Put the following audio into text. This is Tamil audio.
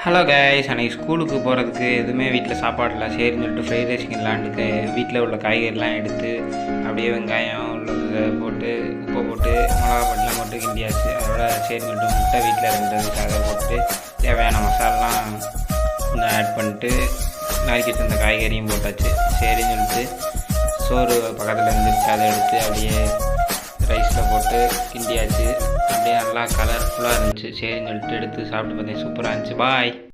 ஹலோ கைஸ், அன்றைக்கி ஸ்கூலுக்கு போகிறதுக்கு எதுவுமே வீட்டில் சாப்பாடு இல்லை. சரின்னு சொல்லிட்டு ஃப்ரைட் ரைஸ் கிண்டலான்ட்டு வீட்டில் உள்ள காய்கறிலாம் எடுத்து அப்படியே வெங்காயம் உள்ளதை போட்டு உப்பை போட்டு மிளகா பொடிலாம் போட்டு கிண்டியாச்சு. அதோட சரின்னு சொல்லிட்டு முட்டை வீட்டில் இருந்ததுக்காக போட்டு தேவையான மசாலாம் கொஞ்சம் ஆட் பண்ணிட்டு நறுக்கிட்டு இருந்த காய்கறியும் போட்டாச்சு. சரின்னு சொல்லிட்டு சோறு பக்கத்தில் இருந்துச்சு, அதை எடுத்து அப்படியே ரைஸில் போட்டு கிண்டியாச்சு. அப்படியே நல்லா கலர்ஃபுல்லாக இருந்துச்சு. சரின்னு சொல்லிட்டு எடுத்து சாப்பிட்டு பார்த்தேன், சூப்பராக இருந்துச்சு. பாய்.